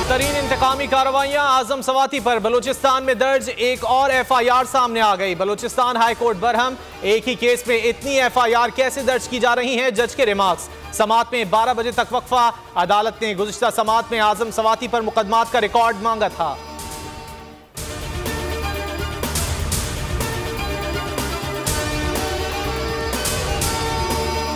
बदतरीन इंतकामी कार्रवाइयां आजम सवाती पर बलूचिस्तान में दर्ज। एक और FIR सामने आ गई। बलूचिस्तान हाई कोर्ट बरहम, एक ही केस में इतनी FIR कैसे दर्ज की जा रही हैं? जज के रिमार्क्स। समात में 12 बजे तक वक्फा। अदालत ने गुज़िश्ता समात में आजम सवाती पर मुकदमात का रिकॉर्ड मांगा था।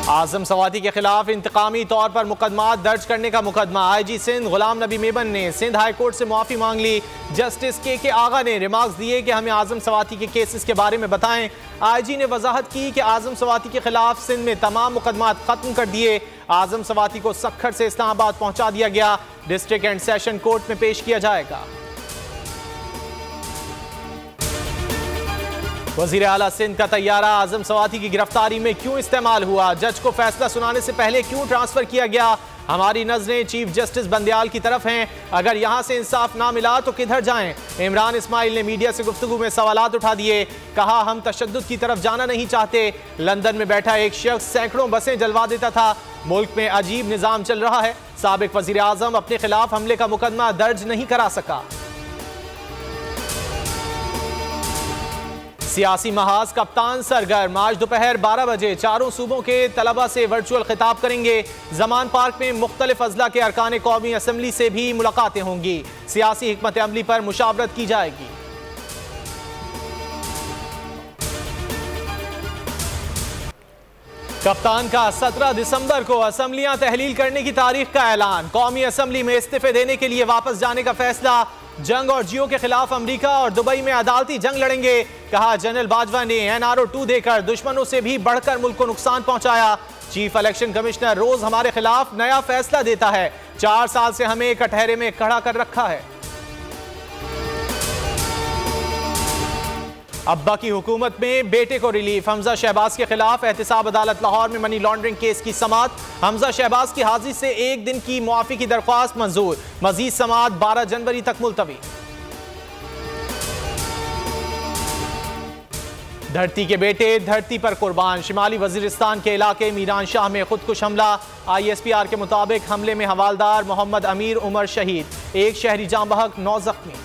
आजम सवाती के खिलाफ इंतकामी तौर पर मुकदमा दर्ज करने का मुकदमा। IG सिंध गुलाम नबी मेमन ने सिंध हाई कोर्ट से मुआफी मांग ली। जस्टिस KK आगा ने रिमार्क्स दिए कि हमें आजम सवाती के केसेस के बारे में बताएं। IG ने वजाहत की कि आजम सवाती के खिलाफ सिंध में तमाम मुकदमात खत्म कर दिए। आजम सवाती को सक्खर से इस्लामाबाद पहुंचा दिया गया। डिस्ट्रिक्ट एंड सेशन कोर्ट में पेश किया जाएगा। वज़ीर आला सिंध का तैयारा आजम सवाती की गिरफ्तारी में क्यों इस्तेमाल हुआ? जज को फैसला सुनाने से पहले क्यों ट्रांसफर किया गया? हमारी नजरें चीफ जस्टिस बंदयाल की तरफ हैं। अगर यहां से इंसाफ ना मिला तो किधर जाएं? इमरान इस्माइल ने मीडिया से गुफ्तगू में सवालात उठा दिए। कहा, हम तशद्दुद की तरफ जाना नहीं चाहते। लंदन में बैठा एक शख्स सैकड़ों बसें जलवा देता था। मुल्क में अजीब निज़ाम चल रहा है। साबिक वज़ीर आज़म अपने खिलाफ हमले का मुकदमा दर्ज नहीं करा सका। सियासी महाज कप्तान सरगर्म आज दोपहर 12 बजे चारों सूबों के तलबा से वर्चुअल खिताब करेंगे। जमान पार्क में मुख्तलिफ अजला के अरकान कौमी असम्बली से भी मुलाकातें होंगी। सियासी हिकमत अमली पर मुशावरत की जाएगी। कप्तान का 17 दिसंबर को असम्बलियां तहलील करने की तारीख का ऐलान। कौमी असम्बली में इस्तीफे देने के लिए वापस जाने का फैसला। जंग और जियो के खिलाफ अमेरिका और दुबई में अदालती जंग लड़ेंगे। कहा, जनरल बाजवा ने NRO 2 देकर दुश्मनों से भी बढ़कर मुल्क को नुकसान पहुंचाया। चीफ इलेक्शन कमिश्नर रोज हमारे खिलाफ नया फैसला देता है। 4 साल से हमें कटहरे में खड़ा कर रखा है। अब्बा की हुकूमत में बेटे को रिलीफ। हमजा शहबाज के खिलाफ एहतिसाब अदालत लाहौर में मनी लॉन्ड्रिंग केस की समात। हमजा शहबाज की हाजिरी से 1 दिन की मुआफी की दरख्वास्त मंजूर। मजीद समात 12 जनवरी तक मुलतवी। धरती के बेटे धरती पर कुर्बान। शिमाली वजीरिस्तान के इलाके मीरान शाह में खुदकुश हमला। ISPR के मुताबिक हमले में हवालदार मोहम्मद अमीर उमर शहीद। 1 शहरी जाँ बहक, 9 जख्मी।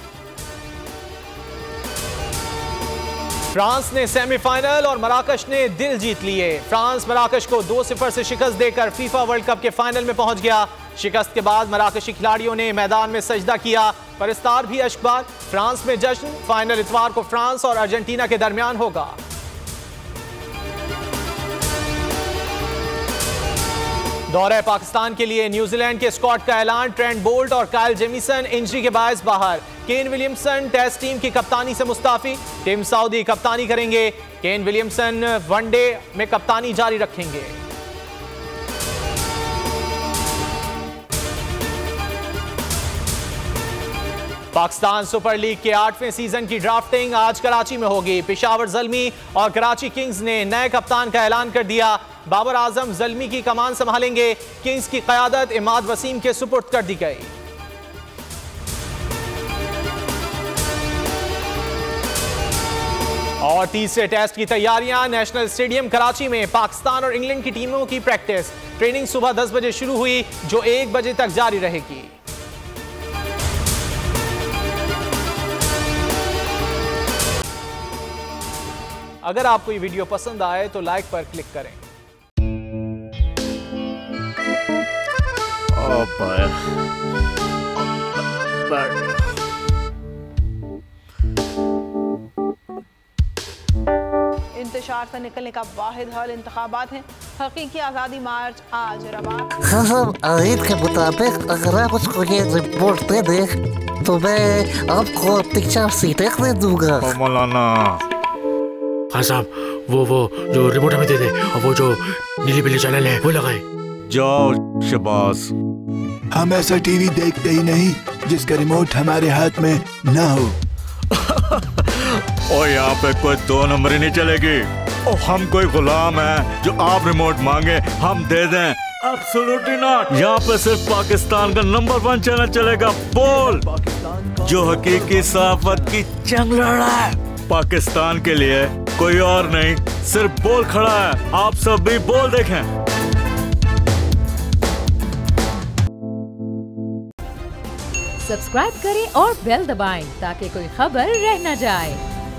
फ्रांस ने सेमीफाइनल और मराकश ने दिल जीत लिए। फ्रांस मराकश को 2-0 से शिकस्त देकर फीफा वर्ल्ड कप के फाइनल में पहुंच गया। शिकस्त के बाद मराकशी खिलाड़ियों ने मैदान में सजदा किया। परस्तार भी अश्कबार। फ्रांस में जश्न। फाइनल इतवार को फ्रांस और अर्जेंटीना के दरमियान होगा। दौरे पाकिस्तान के लिए न्यूजीलैंड के स्क्वाड का ऐलान। ट्रेंट बोल्ट और काइल जेमिसन इंजरी के बायस बाहर। केन विलियमसन टेस्ट टीम की कप्तानी से मुस्ताफी। टिम साउदी कप्तानी करेंगे। केन विलियमसन वनडे में कप्तानी जारी रखेंगे। पाकिस्तान सुपर लीग के 8वें सीजन की ड्राफ्टिंग आज कराची में होगी। पेशावर ज़ल्मी और कराची किंग्स ने नए कप्तान का ऐलान कर दिया। बाबर आजम ज़ल्मी की कमान संभालेंगे। किंग्स की क़यादत इमाद वसीम के सुपुर्द कर दी गई। और तीसरे टेस्ट की तैयारियां। नेशनल स्टेडियम कराची में पाकिस्तान और इंग्लैंड की टीमों की प्रैक्टिस। ट्रेनिंग सुबह 10 बजे शुरू हुई, जो 1 बजे तक जारी रहेगी। अगर आपको ये वीडियो पसंद आए तो लाइक पर क्लिक करें। इंतशार से निकलने का वाहिद हल इंतखाबात हैं। हकीकी आज़ादी मार्च आज रवान। आयत के मुताबिक अगर आप उसको ये रिपोर्ट दे दे तो मैं आपको अपनी 4 सीटें दे दूंगा। मौलाना हाँ साहब, वो जो रिपोर्ट हमें दे दे और वो जो नीली पीली चैनल है वो लगाए। जाओ शबाज। हम ऐसा टीवी देखते ही नहीं जिसका रिमोट हमारे हाथ में ना हो। और यहाँ पे कोई 2 नंबरी नहीं चलेगी। और हम कोई गुलाम है जो आप रिमोट मांगे हम दे दें? Absolutely not. यहाँ पे सिर्फ पाकिस्तान का नंबर 1 चैनल चलेगा, बोल, जो हकीकी सहाफत की जंग लड़ रहा है। पाकिस्तान के लिए कोई और नहीं, सिर्फ बोल खड़ा है। आप सब भी बोल देखें। सब्सक्राइब करें और बेल दबाएं ताकि कोई खबर रह न जाए।